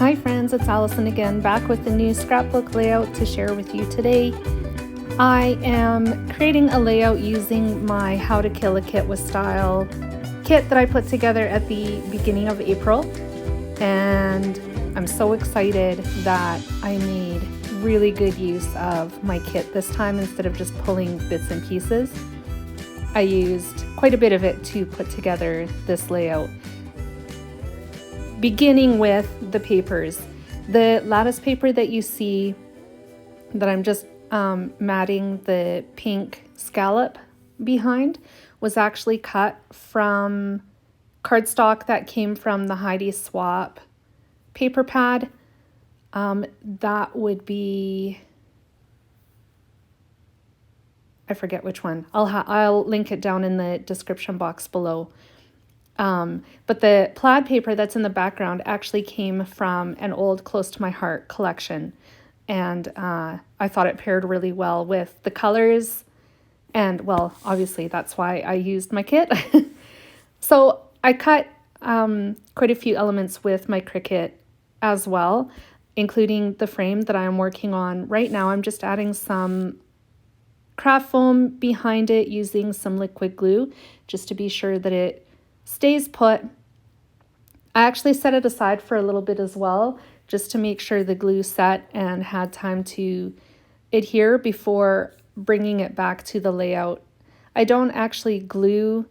Hi friends, it's Allison again, back with the new scrapbook layout to share with you today. I am creating a layout using my How to Kill a Kit with Style kit that I put together at the beginning of April, and I'm so excited that I made really good use of my kit this time instead of just pulling bits and pieces. I used quite a bit of it to put together this layout. Beginning with the papers. The lattice paper that you see that I'm just matting the pink scallop behind was actually cut from cardstock that came from the Heidi Swapp paper pad. That would be, I forget which one. I'll link it down in the description box below. But the plaid paper that's in the background actually came from an old Close to My Heart collection. And I thought it paired really well with the colors. And well, obviously that's why I used my kit. So I cut quite a few elements with my Cricut as well, including the frame that I'm working on right now. I'm just adding some craft foam behind it using some liquid glue just to be sure that it stays put. I actually set it aside for a little bit as well, just to make sure the glue set and had time to adhere before bringing it back to the layout. I don't actually glue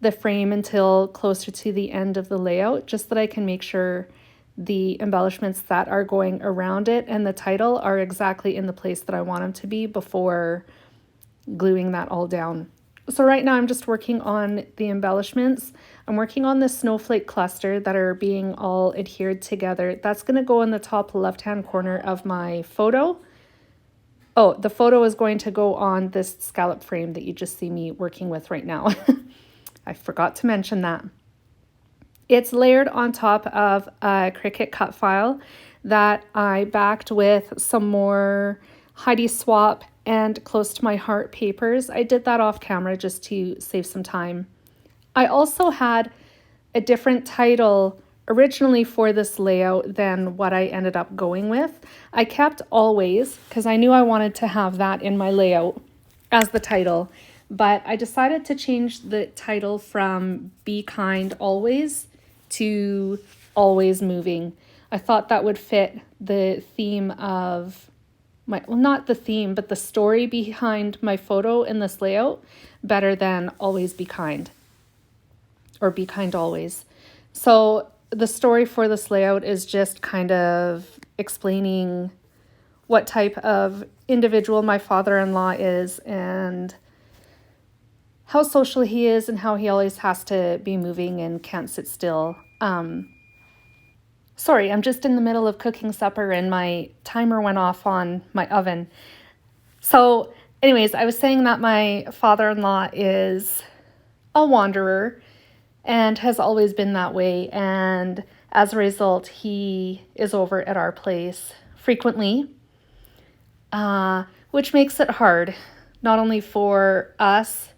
the frame until closer to the end of the layout, just that I can make sure the embellishments that are going around it and the title are exactly in the place that I want them to be before gluing that all down. So right now I'm just working on the embellishments. I'm working on the snowflake cluster that are being all adhered together. That's going to go in the top left-hand corner of my photo. Oh, the photo is going to go on this scallop frame that you just see me working with right now. I forgot to mention that. It's layered on top of a Cricut cut file that I backed with some more Heidi Swapp and Close to My Heart papers. I did that off camera just to save some time. I also had a different title originally for this layout than what I ended up going with. I kept Always because I knew I wanted to have that in my layout as the title, but I decided to change the title from Be Kind Always to Always Moving. I thought that would fit the theme of well, not the theme, but the story behind my photo in this layout better than Always Be Kind or Be Kind Always. So the story for this layout is just kind of explaining what type of individual my father-in-law is and how social he is and how he always has to be moving and can't sit still. Sorry, I'm just in the middle of cooking supper and my timer went off on my oven. So anyways, I was saying that my father-in-law is a wanderer and has always been that way. And as a result, he is over at our place frequently, which makes it hard, not only for us,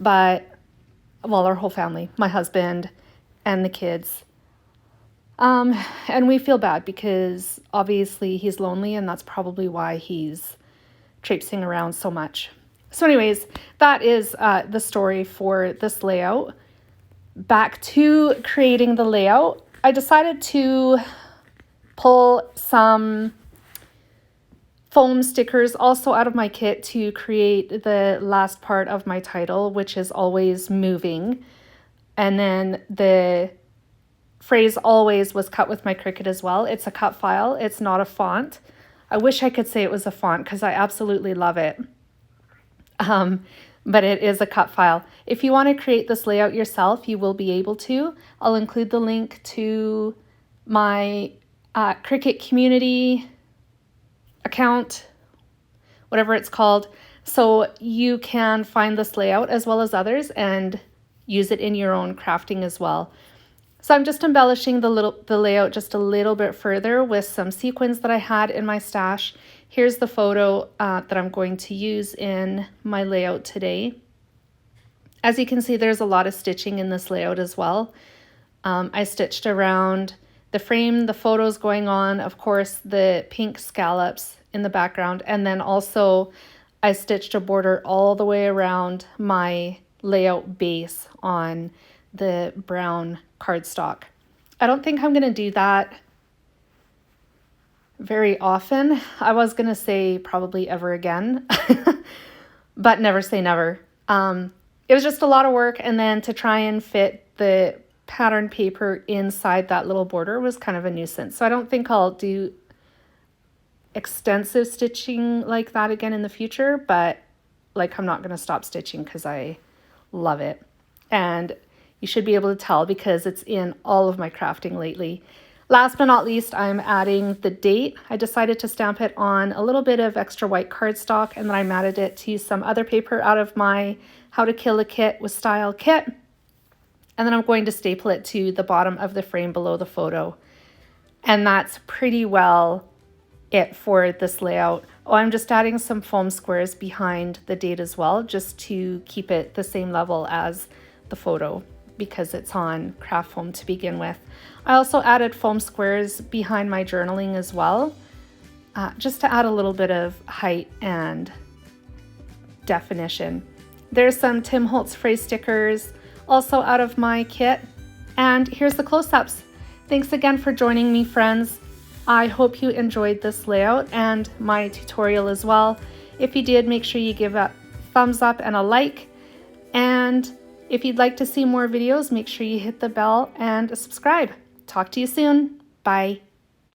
but, well, our whole family, my husband and the kids. And we feel bad because obviously he's lonely and that's probably why he's traipsing around so much. So anyways, that is the story for this layout. Back to creating the layout, I decided to pull some foam stickers also out of my kit to create the last part of my title, which is Always Moving. And then the phrase Always was cut with my Cricut as well. It's a cut file. It's not a font. I wish I could say it was a font because I absolutely love it. But it is a cut file. If you want to create this layout yourself, you will be able to. I'll include the link to my Cricut community account, whatever it's called, so you can find this layout as well as others and use it in your own crafting as well. So I'm just embellishing the layout just a little bit further with some sequins that I had in my stash. Here's the photo that I'm going to use in my layout today. As you can see, there's a lot of stitching in this layout as well. I stitched around the frame, the photos going on, of course, the pink scallops in the background, and then also I stitched a border all the way around my layout base on the brown cardstock. I don't think I'm going to do that very often. I was going to say probably ever again, but never say never. It was just a lot of work, and then to try and fit the pattern paper inside that little border was kind of a nuisance. So I don't think I'll do extensive stitching like that again in the future, but like I'm not going to stop stitching because I love it. And you should be able to tell because it's in all of my crafting lately. Last but not least, I'm adding the date. I decided to stamp it on a little bit of extra white cardstock, and then I matted it to some other paper out of my How to Kill a Kit with Style kit. And then I'm going to staple it to the bottom of the frame below the photo. And that's pretty well it for this layout. Oh, I'm just adding some foam squares behind the date as well, just to keep it the same level as the photo because it's on craft foam to begin with. I also added foam squares behind my journaling as well, just to add a little bit of height and definition. There's some Tim Holtz phrase stickers also out of my kit. And here's the close-ups. Thanks again for joining me, friends. I hope you enjoyed this layout and my tutorial as well. If you did, make sure you give a thumbs up and a like. And if you'd like to see more videos, make sure you hit the bell and subscribe. Talk to you soon. Bye.